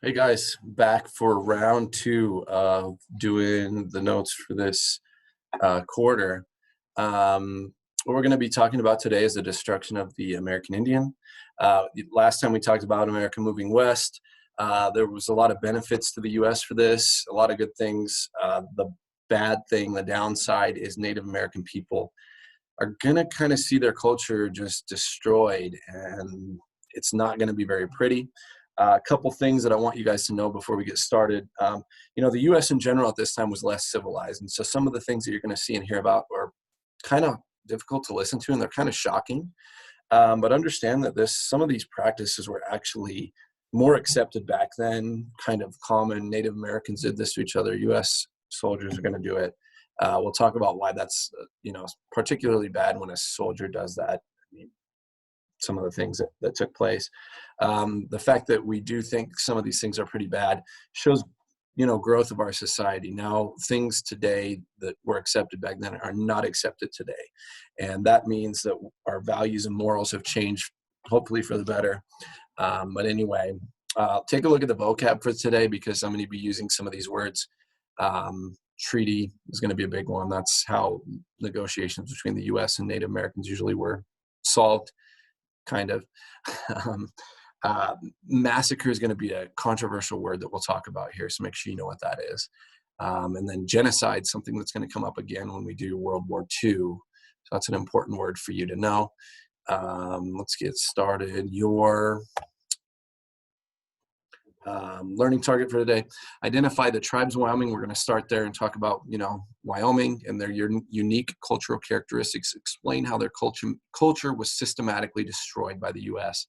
Hey guys, back for round two of doing the notes for this quarter. What we're going to be talking about today is the destruction of the American Indian. Last time we talked about America moving west, there was a lot of benefits to the U.S. for this, a lot of good things. The bad thing, the downside, is Native American people are going to kind of see their culture just destroyed, and it's not going to be very pretty. A couple things that I want you guys to know before we get started. The U.S. in general at this time was less civilized, and so some of the things that you're going to see and hear about are kind of difficult to listen to, and they're kind of shocking. But understand that some of these practices were actually more accepted back then. Kind of common. Native Americans did this to each other. U.S. soldiers are going to do it. We'll talk about why that's particularly bad when a soldier does that. I mean, some of the things that took place. The fact that we do think some of these things are pretty bad shows, growth of our society. Now, things today that were accepted back then are not accepted today. And that means that our values and morals have changed, hopefully for the better. But anyway, take a look at the vocab for today, because I'm going to be using some of these words. Treaty is going to be a big one. That's how negotiations between the U.S. and Native Americans usually were solved. Kind of. Massacre is going to be a controversial word that we'll talk about here, so make sure you know what that is. And then genocide, something that's going to come up again when we do World War II. So that's an important word for you to know. Let's get started. Your learning target for today: identify the tribes of Wyoming. We're going to start there and talk about, Wyoming and their unique cultural characteristics. Explain how their culture was systematically destroyed by the U.S.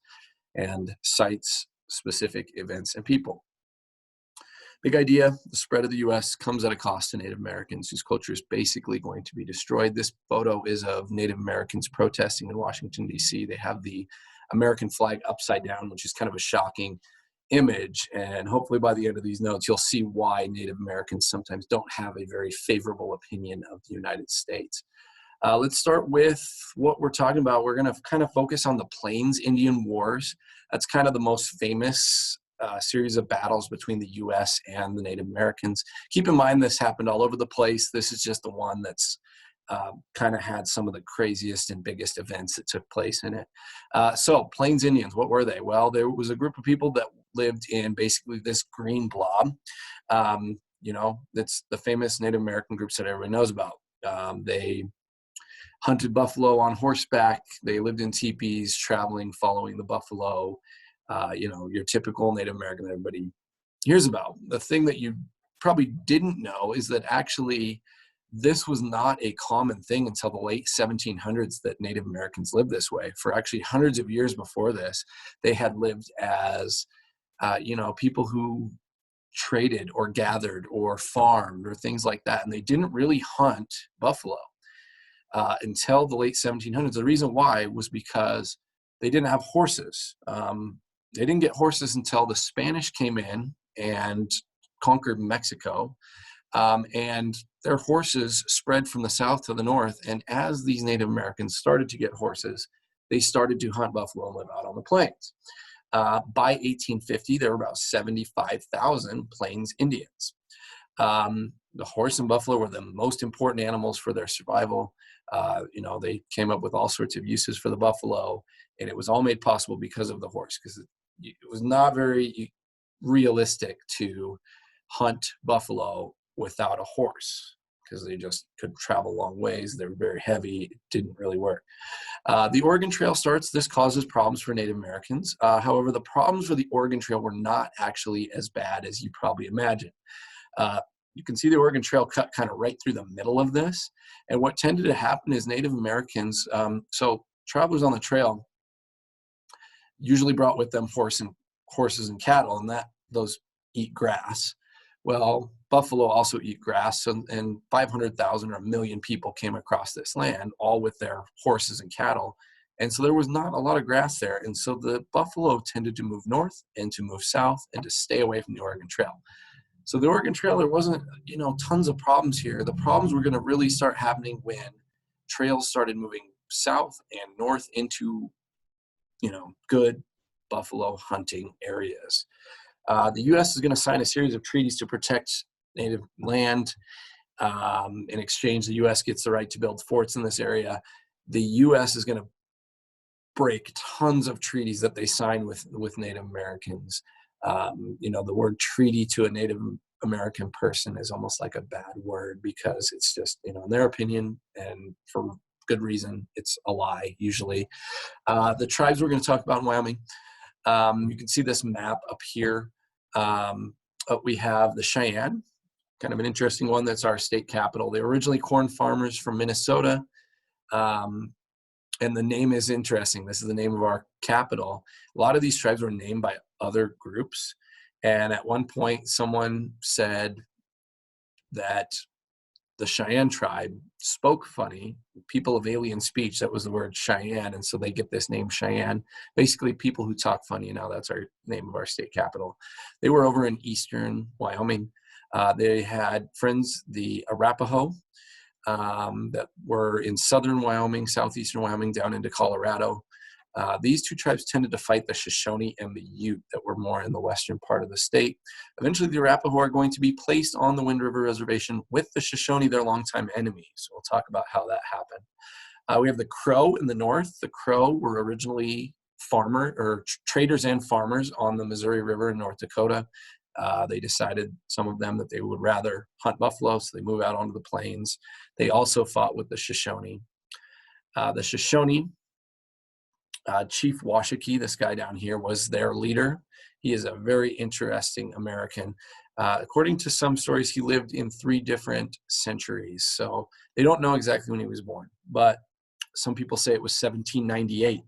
and cites specific events and people. Big idea: the spread of the U.S. comes at a cost to Native Americans, whose culture is basically going to be destroyed. This photo is of Native Americans protesting in Washington, D.C. They have the American flag upside down, which is kind of a shocking image, and hopefully by the end of these notes you'll see why Native Americans sometimes don't have a very favorable opinion of the United States. Let's start with what we're talking about. We're going to kind of focus on the Plains Indian Wars. That's kind of the most famous series of battles between the U.S. and the Native Americans. Keep in mind, this happened all over the place. This is just the one that's kind of had some of the craziest and biggest events that took place in it. So Plains Indians, what were they? Well, there was a group of people that lived in basically this green blob. It's the famous Native American groups that everybody knows about. They hunted buffalo on horseback. They lived in teepees, traveling, following the buffalo. Your typical Native American that everybody hears about. The thing that you probably didn't know is that actually this was not a common thing until the late 1700s, that Native Americans lived this way. For actually hundreds of years before this, they had lived as, people who traded or gathered or farmed or things like that. And they didn't really hunt buffalo until the late 1700s. The reason why was because they didn't have horses. They didn't get horses until the Spanish came in and conquered Mexico. And their horses spread from the south to the north. And as these Native Americans started to get horses, they started to hunt buffalo and live out on the plains. By 1850, there were about 75,000 Plains Indians. The horse and buffalo were the most important animals for their survival. They came up with all sorts of uses for the buffalo, and it was all made possible because of the horse, because it was not very realistic to hunt buffalo without a horse, because they just could travel long ways. They were very heavy. It didn't really work. The Oregon Trail starts. This causes problems for Native Americans. However, the problems for the Oregon Trail were not actually as bad as you probably imagine. You can see the Oregon Trail cut kind of right through the middle of this. And what tended to happen is Native Americans, so travelers on the trail usually brought with them horses and cattle, and those eat grass. Well, buffalo also eat grass, and 500,000 or 1 million people came across this land, all with their horses and cattle. And so there was not a lot of grass there. And so the buffalo tended to move north and to move south and to stay away from the Oregon Trail. So the Oregon Trail, there wasn't, tons of problems here. The problems were going to really start happening when trails started moving south and north into, good buffalo hunting areas. The U.S. is going to sign a series of treaties to protect native land. In exchange, the U.S. gets the right to build forts in this area. The U.S. is going to break tons of treaties that they sign with Native Americans. The word treaty to a Native American person is almost like a bad word because it's just, in their opinion, and for good reason, it's a lie usually. The tribes we're going to talk about in Wyoming, you can see this map up here. We have the Cheyenne, kind of an interesting one. That's our state capital. They were originally corn farmers from Minnesota. And the name is interesting. This is the name of our capital. A lot of these tribes were named by other groups. And at one point, someone said that the Cheyenne tribe spoke funny, people of alien speech. That was the word Cheyenne. And so they get this name Cheyenne, basically people who talk funny. Now that's our name of our state capital. They were over in eastern Wyoming. They had friends, the Arapaho, that were in southern Wyoming, southeastern Wyoming, down into Colorado. These two tribes tended to fight the Shoshone and the Ute that were more in the western part of the state. Eventually, the Arapaho are going to be placed on the Wind River Reservation with the Shoshone, their longtime enemies. We'll talk about how that happened. We have the Crow in the north. The Crow were originally traders and farmers on the Missouri River in North Dakota. They decided, some of them, that they would rather hunt buffalo, so they move out onto the plains. They also fought with the Shoshone. The Shoshone, Chief Washakie, this guy down here, was their leader. He is a very interesting American. According to some stories, he lived in 3 different centuries. So they don't know exactly when he was born, but some people say it was 1798.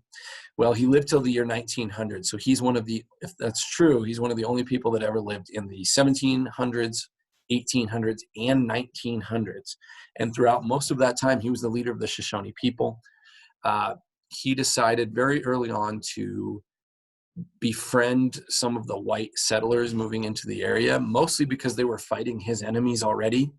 Well, he lived till the year 1900. So he's one of the, if that's true, he's one of the only people that ever lived in the 1700s, 1800s, and 1900s. And throughout most of that time, he was the leader of the Shoshone people. He decided very early on to befriend some of the white settlers moving into the area, mostly because they were fighting his enemies already.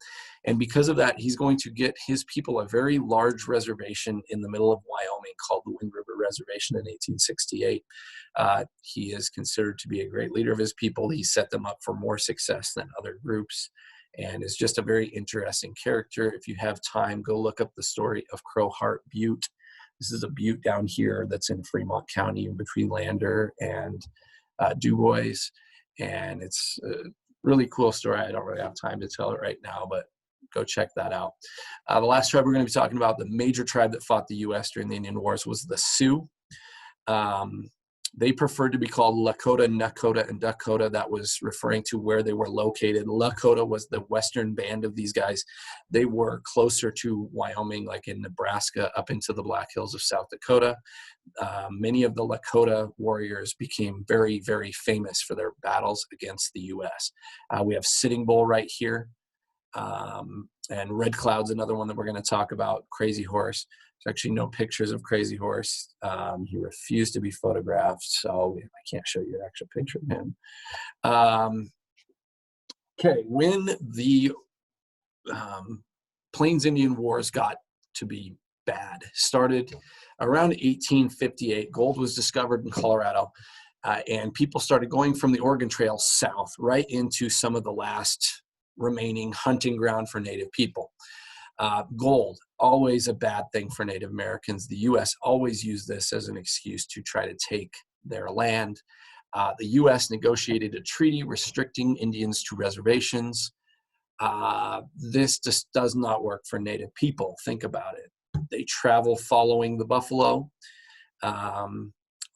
And because of that, he's going to get his people a very large reservation in the middle of Wyoming called the Wind River Reservation in 1868. He is considered to be a great leader of his people. He set them up for more success than other groups and is just a very interesting character. If you have time, go look up the story of Crowheart Butte. This is a butte down here that's in Fremont County in between Lander and DuBois. And it's a really cool story. I don't really have time to tell it right now, but go check that out. The last tribe we're going to be talking about, the major tribe that fought the U.S. during the Indian Wars, was the Sioux. They preferred to be called Lakota, Nakota, and Dakota. That was referring to where they were located. Lakota was the western band of these guys. They were closer to Wyoming, like in Nebraska, up into the Black Hills of South Dakota. Many of the Lakota warriors became very, very famous for their battles against the U.S. We have Sitting Bull right here. And Red Cloud's another one that we're going to talk about. Crazy Horse. There's actually no pictures of Crazy Horse. He refused to be photographed, so I can't show you an actual picture of him. Okay, when the Plains Indian Wars got to be bad, started around 1858. Gold was discovered in Colorado, and people started going from the Oregon Trail south right into some of the last remaining hunting ground for Native people. Gold, always a bad thing for Native Americans. The U.S. always used this as an excuse to try to take their land. The U.S. negotiated a treaty restricting Indians to reservations. This just does not work for Native people. Think about it. They travel following the buffalo. A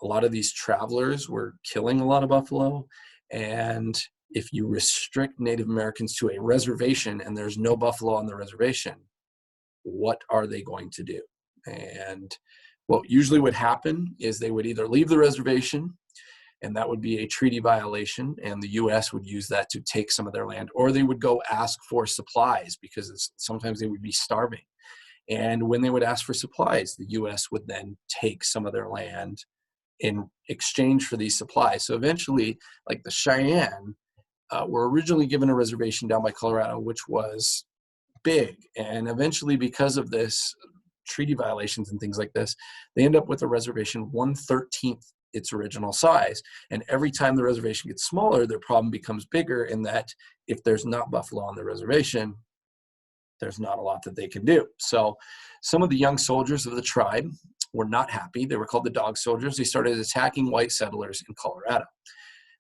lot of these travelers were killing a lot of buffalo, and if you restrict Native Americans to a reservation and there's no buffalo on the reservation, what are they going to do? And what usually would happen is they would either leave the reservation, and that would be a treaty violation, and the U.S. would use that to take some of their land, or they would go ask for supplies because sometimes they would be starving. And when they would ask for supplies, the U.S. would then take some of their land in exchange for these supplies. So eventually, like the Cheyenne, were originally given a reservation down by Colorado, which was big. And eventually, because of this treaty violations and things like this, they end up with a reservation 1/13 its original size. And every time the reservation gets smaller, their problem becomes bigger in that if there's not buffalo on the reservation, there's not a lot that they can do. So some of the young soldiers of the tribe were not happy. They were called the Dog Soldiers. They started attacking white settlers in Colorado.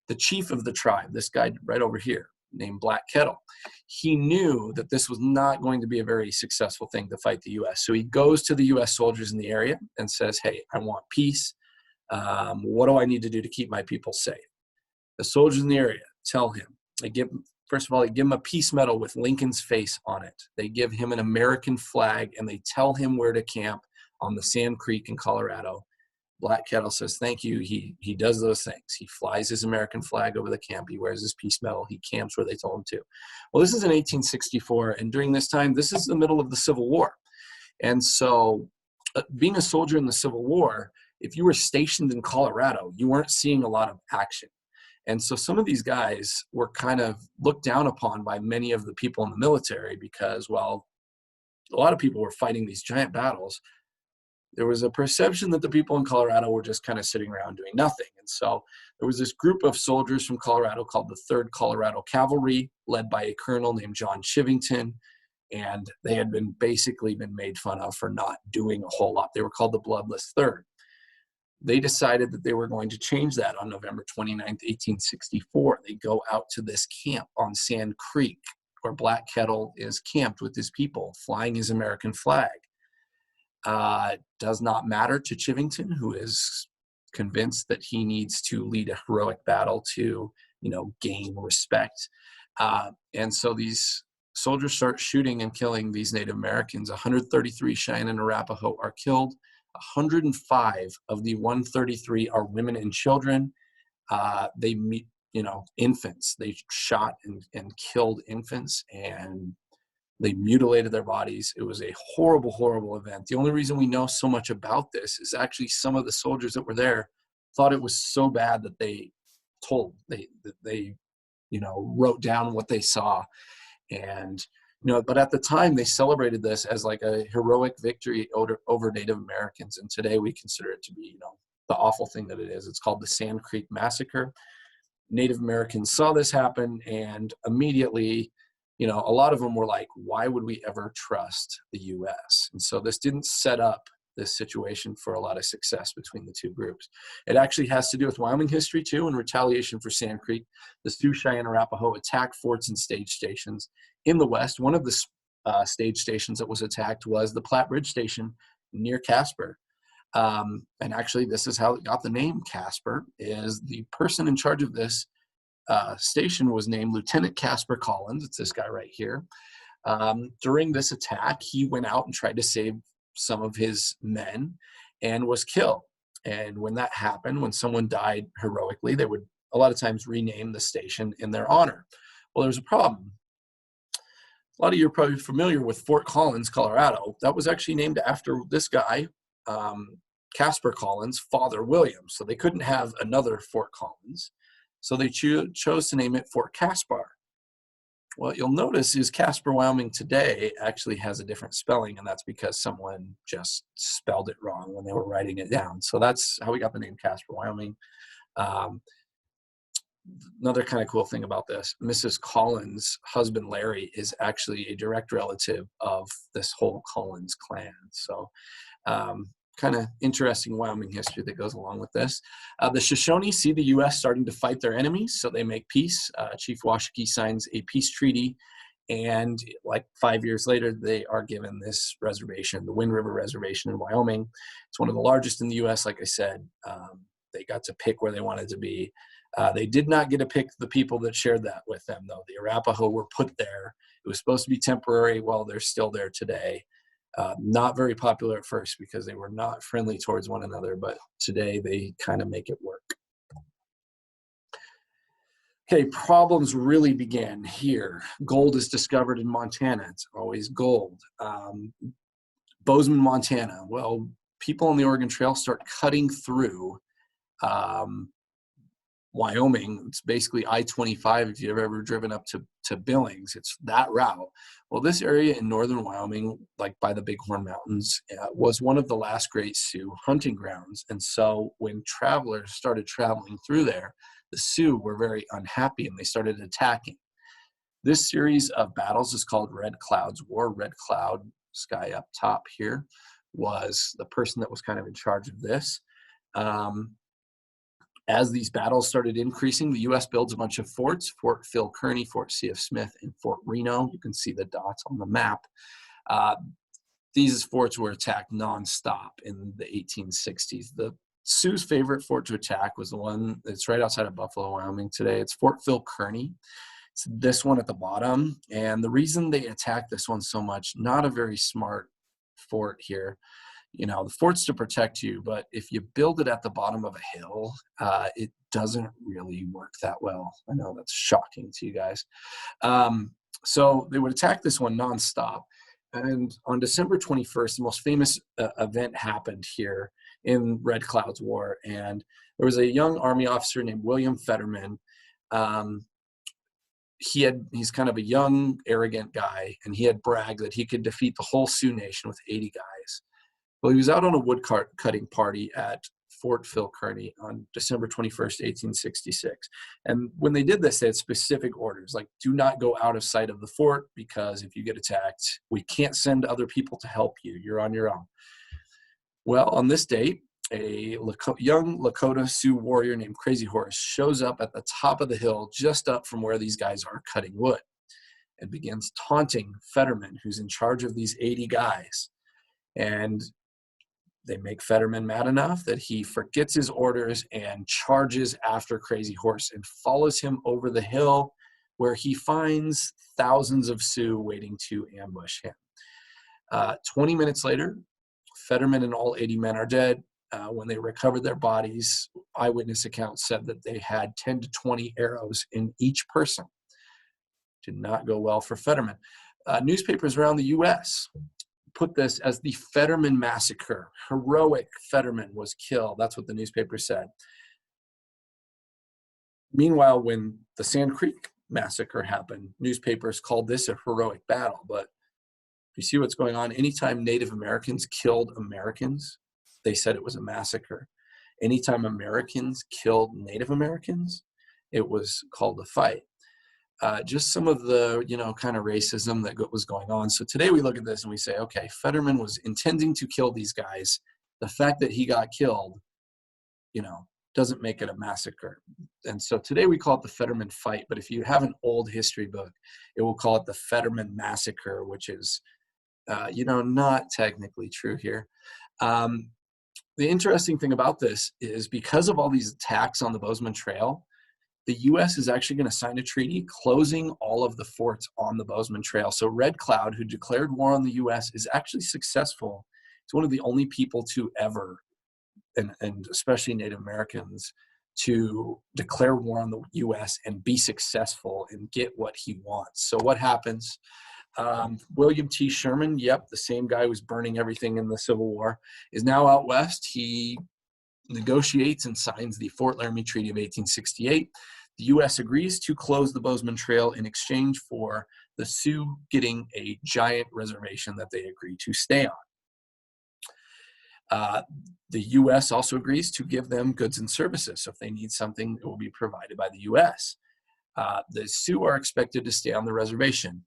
The chief of the tribe, this guy right over here, named Black Kettle, he knew that this was not going to be a very successful thing to fight the U.S. So he goes to the U.S. soldiers in the area and says, hey, I want peace. What do I need to do to keep my people safe? The soldiers in the area tell him, first of all, they give him a peace medal with Lincoln's face on it. They give him an American flag, and they tell him where to camp on the Sand Creek in Colorado. Black Kettle says, thank you. He does those things. He flies his American flag over the camp. He wears his peace medal. He camps where they told him to. Well, this is in 1864, and during this time, this is the middle of the Civil War. And so being a soldier in the Civil War, if you were stationed in Colorado, you weren't seeing a lot of action. And so some of these guys were kind of looked down upon by many of the people in the military because, while a lot of people were fighting these giant battles, there was a perception that the people in Colorado were just kind of sitting around doing nothing. And so there was this group of soldiers from Colorado called the 3rd Colorado Cavalry, led by a colonel named John Chivington. And they had basically been made fun of for not doing a whole lot. They were called the Bloodless Third. They decided that they were going to change that on November 29th, 1864. They go out to this camp on Sand Creek, where Black Kettle is camped with his people, flying his American flag. Does not matter to Chivington, who is convinced that he needs to lead a heroic battle to, gain respect. And so these soldiers start shooting and killing these Native Americans. 133 Cheyenne and Arapaho are killed. 105 of the 133 are women and children. They meet, infants. They shot and killed infants, and they mutilated their bodies. It was a horrible, horrible event. The only reason we know so much about this is actually some of the soldiers that were there thought it was so bad that they wrote down what they saw. And, but at the time they celebrated this as like a heroic victory over Native Americans. And today we consider it to be, the awful thing that it is. It's called the Sand Creek Massacre. Native Americans saw this happen, and immediately, a lot of them were like, why would we ever trust the U.S.? And so this didn't set up this situation for a lot of success between the two groups. It actually has to do with Wyoming history too. In retaliation for Sand Creek, the Sioux, Cheyenne, Arapaho attacked forts and stage stations in the West. One of the stage stations that was attacked was the Platte Ridge Station near Casper. And actually, this is how it got the name Casper. Is the person in charge of this station was named Lieutenant Casper Collins. It's this guy right here. During this attack, he went out and tried to save some of his men and was killed. And when that happened, when someone died heroically, they would a lot of times rename the station in their honor. Well, there's a problem. A lot of you are probably familiar with Fort Collins, Colorado. That was actually named after this guy, Casper Collins' father, William. So they couldn't have another Fort Collins. So they chose to name it Fort Caspar. What you'll notice is Casper, Wyoming today actually has a different spelling, and that's because someone just spelled it wrong when they were writing it down. So that's how we got the name Casper, Wyoming. Another kind of cool thing about this, Mrs. Collins' husband, Larry, is actually a direct relative of this whole Collins clan. So kind of interesting Wyoming history that goes along with this. The Shoshone see the U.S. starting to fight their enemies, so they make peace. Chief Washakie signs a peace treaty, and like 5 years later, they are given this reservation, the Wind River Reservation in Wyoming. It's one of the largest in the U.S., like I said. They got to pick where they wanted to be. They did not get to pick the people that shared that with them, though. The Arapaho were put there. It was supposed to be temporary. Well, they're still there today. Not very popular at first because they were not friendly towards one another, but today they kind of make it work. Okay, problems really began here. Gold is discovered in Montana. It's always gold. Bozeman, Montana. Well, people on the Oregon Trail start cutting through Wyoming. It's basically I-25 if you've ever driven up to Billings. It's that route. Well, this area in northern Wyoming, like by the Bighorn Mountains, was one of the last great Sioux hunting grounds. And so when travelers started traveling through there, the Sioux were very unhappy and they started attacking. This series of battles is called Red Cloud's War. Red Cloud, this guy up top here, was the person that was kind of in charge of this. As these battles started increasing, the U.S. builds a bunch of forts: Fort Phil Kearny, Fort C.F. Smith, and Fort Reno. You can see the dots on the map. These forts were attacked nonstop in the 1860s. The Sioux's favorite fort to attack was the one that's right outside of Buffalo, Wyoming today. It's Fort Phil Kearny. It's this one at the bottom. And the reason they attacked this one so much, not a very smart fort here. You know, the fort's to protect you, but if you build it at the bottom of a hill, it doesn't really work that well. I know that's shocking to you guys. So they would attack this one nonstop. And on December 21st, the most famous event happened here in Red Cloud's War. And there was a young Army officer named William Fetterman. He's kind of a young, arrogant guy, and he had bragged that he could defeat the whole Sioux Nation with 80 guys. Well, he was out on a wood cutting party at Fort Phil Kearny on December 21st, 1866. And when they did this, they had specific orders, like, do not go out of sight of the fort, because if you get attacked, we can't send other people to help you. You're on your own. Well, on this date, a young Lakota Sioux warrior named Crazy Horse shows up at the top of the hill, just up from where these guys are cutting wood, and begins taunting Fetterman, who's in charge of these 80 guys. And they make Fetterman mad enough that he forgets his orders and charges after Crazy Horse and follows him over the hill, where he finds thousands of Sioux waiting to ambush him. 20 minutes later, Fetterman and all 80 men are dead. When they recovered their bodies, eyewitness accounts said that they had 10 to 20 arrows in each person. Did not go well for Fetterman. Newspapers around the U.S. put this as the Fetterman Massacre. Heroic Fetterman was killed. That's what the newspaper said. Meanwhile, when the Sand Creek Massacre happened, newspapers called this a heroic battle. But you see what's going on? Anytime Native Americans killed Americans, they said it was a massacre. Anytime Americans killed Native Americans, it was called a fight. Just some of the, kind of racism that was going on. So today we look at this and we say, okay, Fetterman was intending to kill these guys. The fact that he got killed, doesn't make it a massacre. And so today we call it the Fetterman fight. But if you have an old history book, it will call it the Fetterman Massacre, which is, not technically true here. The interesting thing about this is, because of all these attacks on the Bozeman Trail, the U.S. is actually going to sign a treaty closing all of the forts on the Bozeman Trail. So Red Cloud, who declared war on the U.S., is actually successful. It's one of the only people to ever, and especially Native Americans, to declare war on the U.S. and be successful and get what he wants. So what happens? William T. Sherman, the same guy who was burning everything in the Civil War, is now out west. He negotiates and signs the Fort Laramie Treaty of 1868. The U.S. agrees to close the Bozeman Trail in exchange for the Sioux getting a giant reservation that they agree to stay on. The U.S. also agrees to give them goods and services. So if they need something, it will be provided by the U.S. The Sioux are expected to stay on the reservation.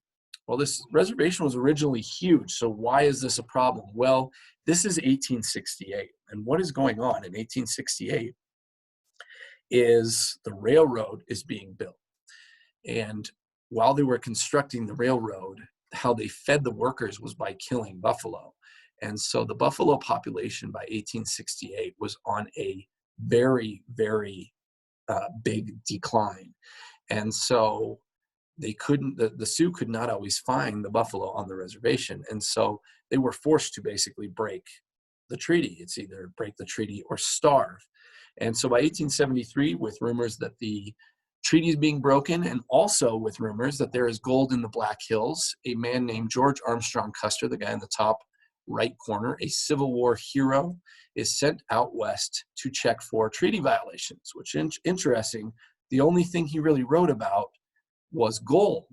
Well, this reservation was originally huge, so why is this a problem? Well, this is 1868, and what is going on in 1868 is the railroad is being built. And while they were constructing the railroad, how they fed the workers was by killing buffalo. And so the buffalo population by 1868 was on a very, very big decline. And so the Sioux could not always find the buffalo on the reservation. And so they were forced to basically break the treaty. It's either break the treaty or starve. And so by 1873, with rumors that the treaty is being broken, and also with rumors that there is gold in the Black Hills, a man named George Armstrong Custer, the guy in the top right corner, a Civil War hero, is sent out west to check for treaty violations, which is interesting. The only thing he really wrote about was gold.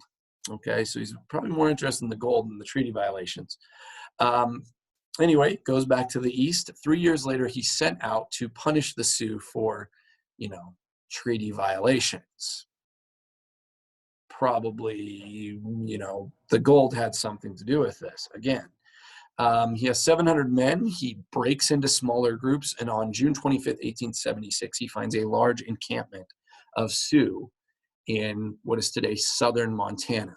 Okay, so he's probably more interested in the gold than the treaty violations. Anyway, goes back to the east. 3 years later, he's sent out to punish the Sioux for, treaty violations. Probably, the gold had something to do with this. Again, he has 700 men. He breaks into smaller groups, and on June 25th, 1876, he finds a large encampment of Sioux in what is today southern Montana.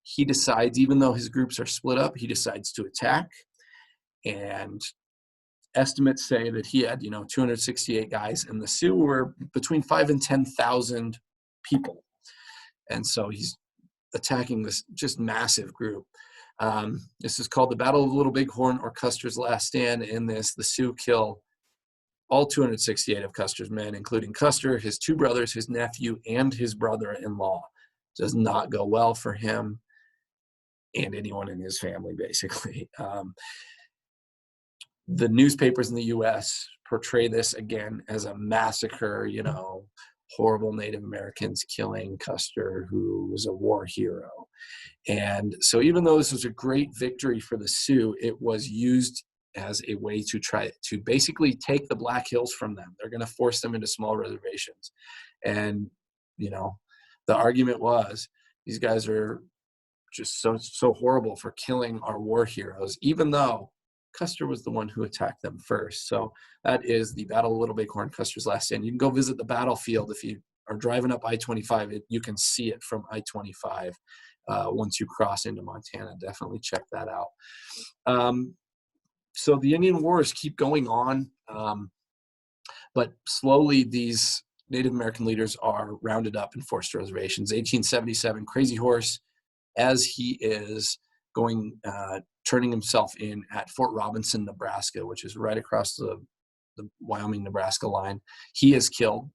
He decides, even though his groups are split up, he decides to attack. And estimates say that he had, 268 guys, and the Sioux were between 5,000 and 10,000 people. And so he's attacking this just massive group. This is called the Battle of Little Bighorn, or Custer's Last Stand. In this, the Sioux kill all 268 of Custer's men, including Custer, his two brothers, his nephew, and his brother-in-law. Does not go well for him and anyone in his family, basically. The newspapers in the U.S. portray this again as a massacre, horrible Native Americans killing Custer, who was a war hero. And so even though this was a great victory for the Sioux, it was used as a way to try to basically take the Black Hills from them. They're going to force them into small reservations. And, the argument was, these guys are just so horrible for killing our war heroes, even though Custer was the one who attacked them first. So that is the Battle of Little Bighorn, Custer's Last Stand. You can go visit the battlefield if you are driving up I-25. You can see it from I-25 once you cross into Montana. Definitely check that out. So the Indian Wars keep going on, but slowly these Native American leaders are rounded up and forced to reservations. 1877, Crazy Horse, as he is turning himself in at Fort Robinson, Nebraska, which is right across the Wyoming-Nebraska line. He is killed.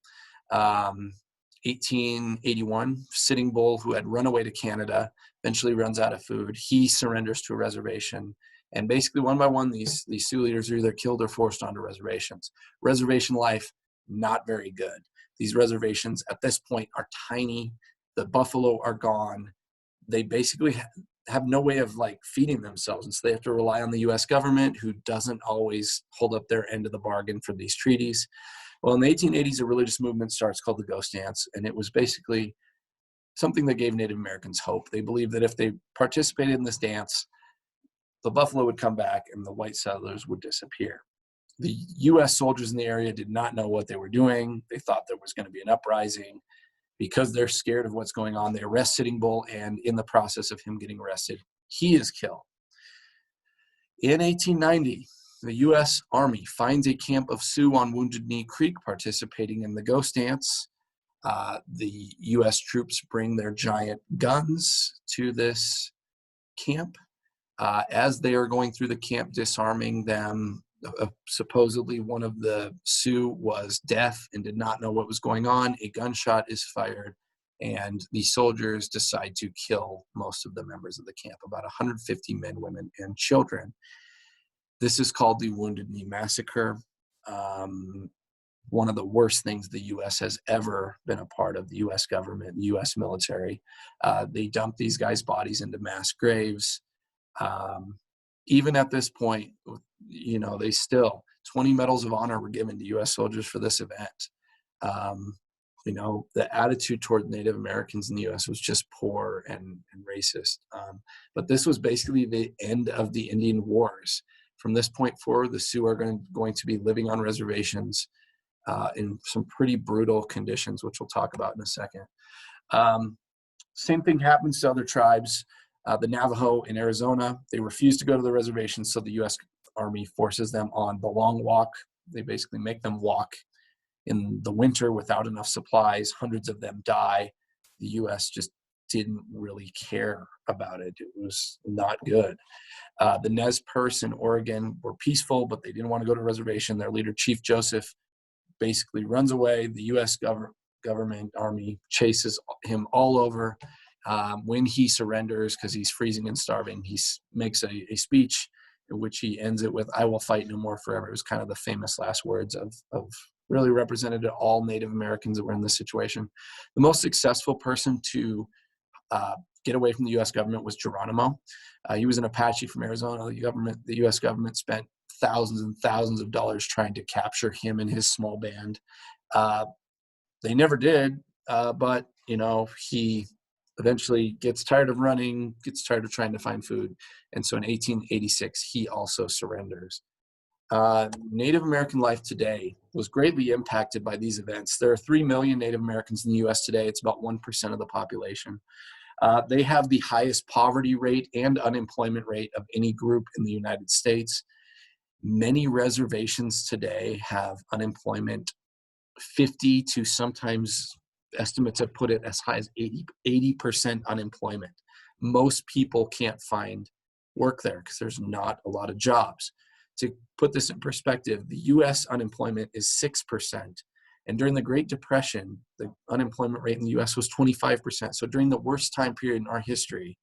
1881, Sitting Bull, who had run away to Canada, eventually runs out of food. He surrenders to a reservation. And basically, one by one, these Sioux leaders are either killed or forced onto reservations. Reservation life, not very good. These reservations at this point are tiny. The buffalo are gone. They basically have no way of feeding themselves. And so they have to rely on the U.S. government, who doesn't always hold up their end of the bargain for these treaties. Well, in the 1880s, a religious movement starts called the Ghost Dance. And it was basically something that gave Native Americans hope. They believed that if they participated in this dance, the buffalo would come back and the white settlers would disappear. The U.S. soldiers in the area did not know what they were doing. They thought there was going to be an uprising. Because they're scared of what's going on, they arrest Sitting Bull, and in the process of him getting arrested, he is killed. In 1890, the U.S. Army finds a camp of Sioux on Wounded Knee Creek participating in the Ghost Dance. The U.S. troops bring their giant guns to this camp. As they are going through the camp, disarming them, supposedly one of the Sioux was deaf and did not know what was going on. A gunshot is fired, and the soldiers decide to kill most of the members of the camp, about 150 men, women, and children. This is called the Wounded Knee Massacre. One of the worst things the U.S. has ever been a part of, the U.S. government, the U.S. military. They dump these guys' bodies into mass graves. Even at this point, they still, 20 medals of honor were given to U.S. soldiers for this event. The attitude toward Native Americans in the U.S. was just poor and racist. But this was basically the end of the Indian Wars. From this point forward, the Sioux are going to be living on reservations in some pretty brutal conditions, which we'll talk about in a second. Same thing happens to other tribes. The Navajo in Arizona, they refuse to go to the reservation, so the U.S. Army forces them on the long walk. They basically make them walk in the winter without enough supplies. Hundreds of them die. The U.S. just didn't really care about it. It was not good. The Nez Perce in Oregon were peaceful, but they didn't want to go to reservation. Their leader, Chief Joseph, basically runs away. The U.S. government army chases him all over. When he surrenders, because he's freezing and starving, he makes a speech in which he ends it with, "I will fight no more forever." It was kind of the famous last words of really represented all Native Americans that were in this situation. The most successful person to get away from the U.S. government was Geronimo. He was an Apache from Arizona. The U.S. government spent thousands and thousands of dollars trying to capture him and his small band. They never did, but he eventually gets tired of running, gets tired of trying to find food, and so in 1886 he also surrenders. Native American life today was greatly impacted by these events. There are 3 million Native Americans in the U.S. today. It's about 1% of the population. They have the highest poverty rate and unemployment rate of any group in the United States. Many reservations today have unemployment 50 to sometimes estimates have put it as high as 80% unemployment. Most people can't find work there because there's not a lot of jobs. To put this in perspective, the U.S. unemployment is 6%. And during the Great Depression, the unemployment rate in the U.S. was 25%. So during the worst time period in our history,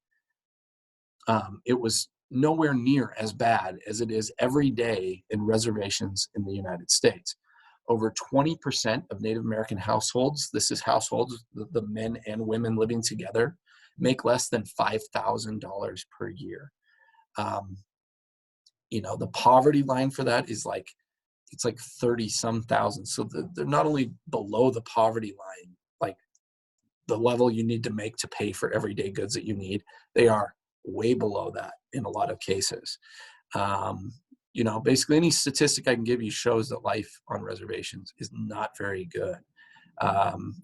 it was nowhere near as bad as it is every day in reservations in the United States. Over 20% of Native American households, this is households, the men and women living together, make less than $5,000 per year. The poverty line for that is it's like 30 some thousand. So they're not only below the poverty line, like the level you need to make to pay for everyday goods that you need, they are way below that in a lot of cases. Basically any statistic I can give you shows that life on reservations is not very good.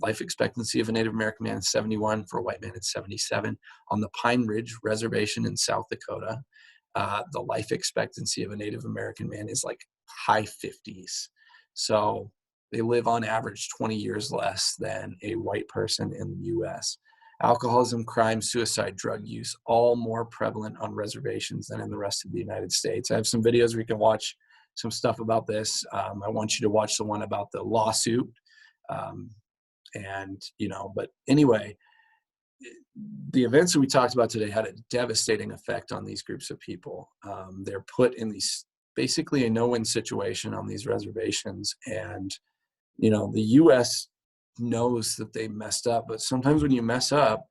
Life expectancy of a Native American man is 71. For a white man, it's 77. On the Pine Ridge Reservation in South Dakota, the life expectancy of a Native American man is like high 50s. So they live on average 20 years less than a white person in the U.S. Alcoholism, crime, suicide, drug use, all more prevalent on reservations than in the rest of the United States. I have some videos where you can watch some stuff about this. I want you to watch the one about the lawsuit. But anyway, the events that we talked about today had a devastating effect on these groups of people. They're put in basically a no-win situation on these reservations. And, the U.S. knows that they messed up, but sometimes when you mess up,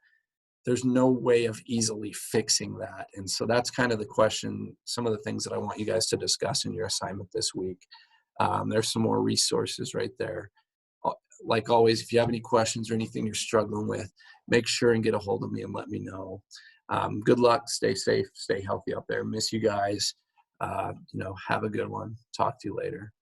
there's no way of easily fixing that. And so that's kind of the question, some of the things that I want you guys to discuss in your assignment this week. There's some more resources right there. Like always, if you have any questions or anything you're struggling with, make sure and get a hold of me and let me know. Good luck. Stay safe. Stay healthy out there. Miss you guys. Have a good one. Talk to you later.